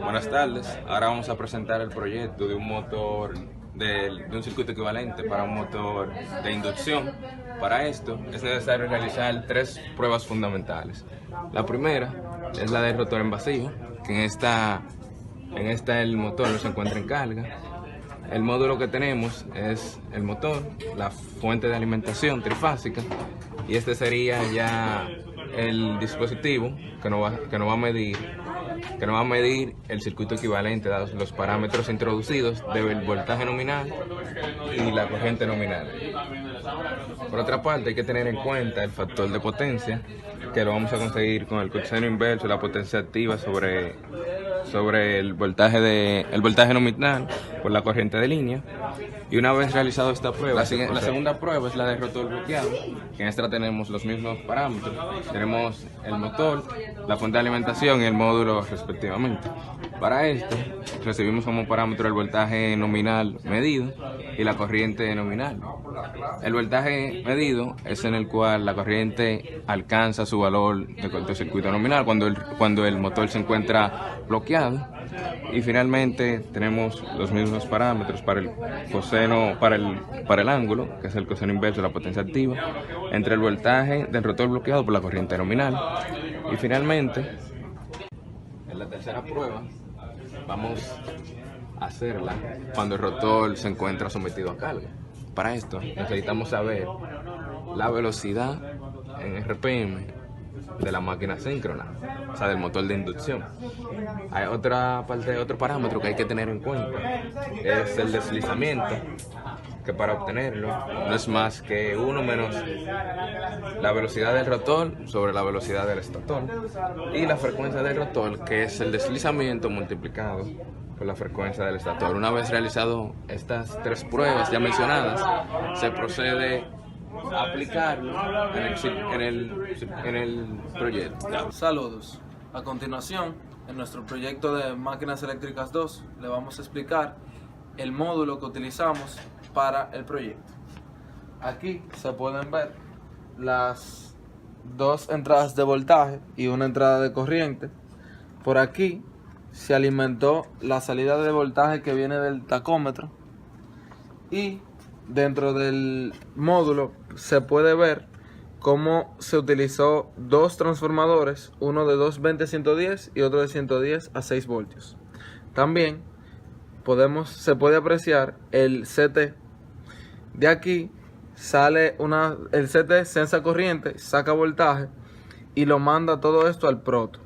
Buenas tardes, ahora vamos a presentar el proyecto de un motor de un circuito equivalente para un motor de inducción. Para esto es necesario realizar tres pruebas fundamentales. La primera es la del rotor en vacío, que en esta el motor no se encuentra en carga. El módulo que tenemos es el motor, la fuente de alimentación trifásica, y este sería ya el dispositivo que nos va a medir el circuito equivalente, dados los parámetros introducidos del voltaje nominal y la corriente nominal. Por otra parte, hay que tener en cuenta el factor de potencia, que lo vamos a conseguir con el coseno inverso de la potencia activa sobre el voltaje nominal por la corriente de línea. Y una vez realizado esta prueba, la segunda prueba es la de rotor bloqueado, que en esta tenemos los mismos parámetros. Tenemos el motor, la fuente de alimentación y el módulo respectivamente. Para esto recibimos como parámetro el voltaje nominal medido y la corriente nominal. El voltaje medido es en el cual la corriente alcanza su valor de cortocircuito nominal cuando el motor se encuentra bloqueado. Y finalmente tenemos los mismos parámetros para el coseno, para el ángulo, que es el coseno inverso de la potencia activa, entre el voltaje del rotor bloqueado por la corriente nominal. Y finalmente, en la tercera prueba, vamos a hacerla cuando el rotor se encuentra sometido a carga. Para esto necesitamos saber la velocidad en RPM de la máquina síncrona, o sea, del motor de inducción. Hay otro parámetro que hay que tener en cuenta, es el deslizamiento, que para obtenerlo no es más que 1 menos la velocidad del rotor sobre la velocidad del estator, y la frecuencia del rotor, que es el deslizamiento multiplicado por la frecuencia del estator. Una vez realizado estas tres pruebas ya mencionadas, se procede a aplicarlo en el proyecto. Saludos. A continuación, en nuestro proyecto de Máquinas Eléctricas 2, le vamos a explicar el módulo que utilizamos para el proyecto. Aquí se pueden ver las dos entradas de voltaje y una entrada de corriente. Por aquí se alimentó la salida de voltaje que viene del tacómetro, y dentro del módulo se puede ver cómo se utilizó dos transformadores, uno de 220-110 y otro de 110 a 6 voltios. También se puede apreciar el CT. De aquí sale el CT sensa corriente, saca voltaje y lo manda todo esto al proto,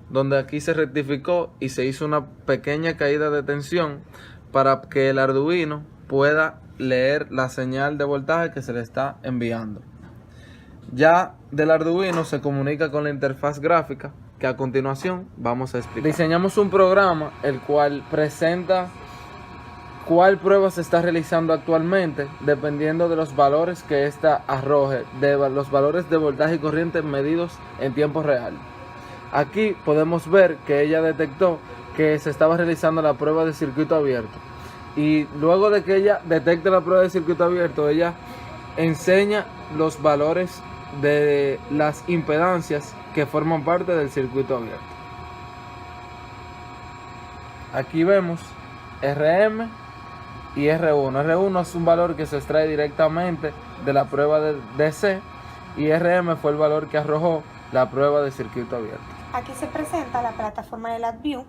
donde aquí se rectificó y se hizo una pequeña caída de tensión para que el Arduino pueda leer la señal de voltaje que se le está enviando. Ya del Arduino se comunica con la interfaz gráfica, que a continuación vamos a explicar. Diseñamos un programa el cual presenta cuál prueba se está realizando actualmente, dependiendo de los valores que ésta arroje, de los valores de voltaje y corriente medidos en tiempo real. Aquí podemos ver que ella detectó que se estaba realizando la prueba de circuito abierto, y luego de que ella detecte la prueba de circuito abierto, ella enseña los valores de las impedancias que forman parte del circuito abierto. Aquí vemos RM y R1. R1 es un valor que se extrae directamente de la prueba de DC, y RM fue el valor que arrojó la prueba de circuito abierto. Aquí se presenta la plataforma de LabVIEW,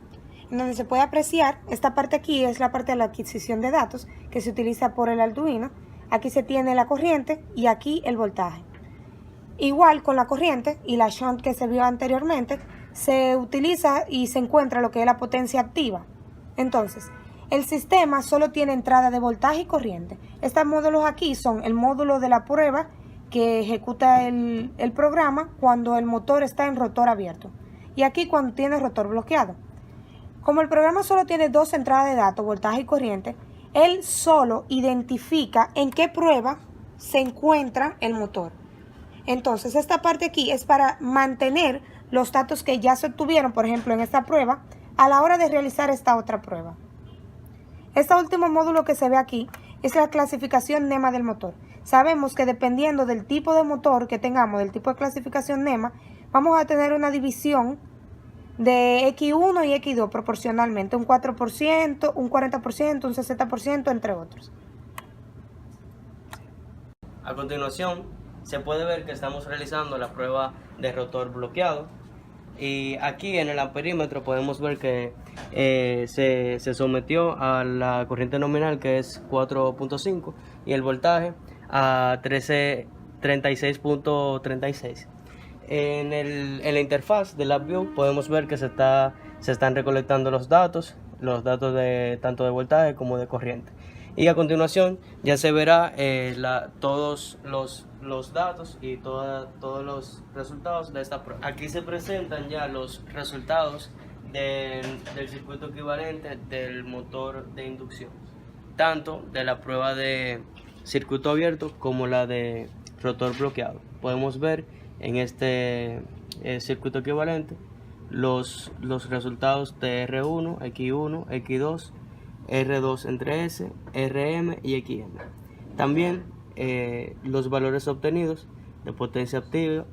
en donde se puede apreciar, esta parte aquí es la parte de la adquisición de datos que se utiliza por el Arduino. Aquí se tiene la corriente y aquí el voltaje. Igual con la corriente y la shunt que se vio anteriormente, se utiliza y se encuentra lo que es la potencia activa. Entonces, el sistema solo tiene entrada de voltaje y corriente. Estos módulos aquí son el módulo de la prueba que ejecuta el programa cuando el motor está en rotor abierto, y aquí cuando tiene rotor bloqueado. Como el programa solo tiene dos entradas de datos, voltaje y corriente, él solo identifica en qué prueba se encuentra el motor. Entonces, esta parte aquí es para mantener los datos que ya se obtuvieron, por ejemplo, en esta prueba, a la hora de realizar esta otra prueba. Este último módulo que se ve aquí es la clasificación NEMA del motor. Sabemos que dependiendo del tipo de motor que tengamos, del tipo de clasificación NEMA, vamos a tener una división de X1 y X2 proporcionalmente, un 4%, un 40%, un 60%, entre otros. A continuación, se puede ver que estamos realizando la prueba de rotor bloqueado. Y aquí en el amperímetro podemos ver que se sometió a la corriente nominal, que es 4.5, y el voltaje a 36.36. En la interfaz de LabVIEW podemos ver que se están recolectando los datos de tanto de voltaje como de corriente. Y a continuación ya se verá todos los datos y todos los resultados de esta prueba. Aquí se presentan ya los resultados del circuito equivalente del motor de inducción, tanto de la prueba de circuito abierto como la de rotor bloqueado. Podemos ver en este circuito equivalente los resultados de R1, X1, X2, R2 entre S, RM y XM. También los valores obtenidos de potencia activa,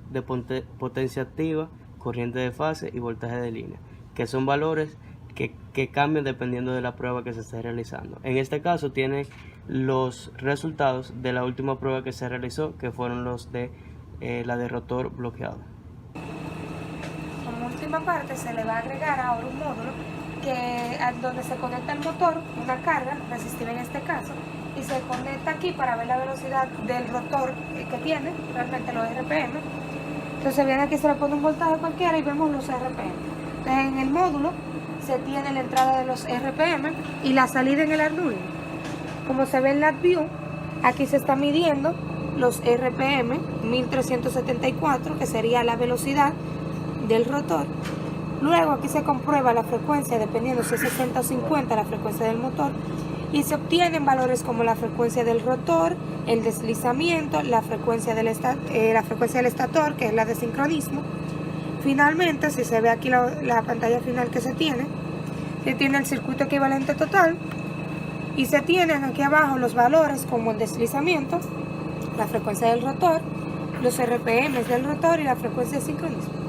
corriente de fase y voltaje de línea, que son valores que cambian dependiendo de la prueba que se esté realizando. En este caso tiene los resultados de la última prueba que se realizó, que fueron los de la de rotor bloqueado. Como última parte se le va a agregar ahora un módulo donde se conecta el motor, una carga resistiva en este caso, y se conecta aquí para ver la velocidad del rotor que tiene, realmente los RPM. Entonces viene aquí, se le pone un voltaje cualquiera y vemos los RPM. Entonces en el módulo se tiene la entrada de los RPM y la salida en el Arduino. Como se ve en LabVIEW, aquí se está midiendo los RPM 1374, que sería la velocidad del rotor. Luego aquí se comprueba la frecuencia, dependiendo si es 60 o 50 la frecuencia del motor, y se obtienen valores como la frecuencia del rotor, el deslizamiento, la frecuencia del estator, que es la de sincronismo. Finalmente, si se ve aquí la pantalla final que se tiene el circuito equivalente total, y se tienen aquí abajo los valores como el deslizamiento, la frecuencia del rotor, los RPM del rotor y la frecuencia de sincronismo.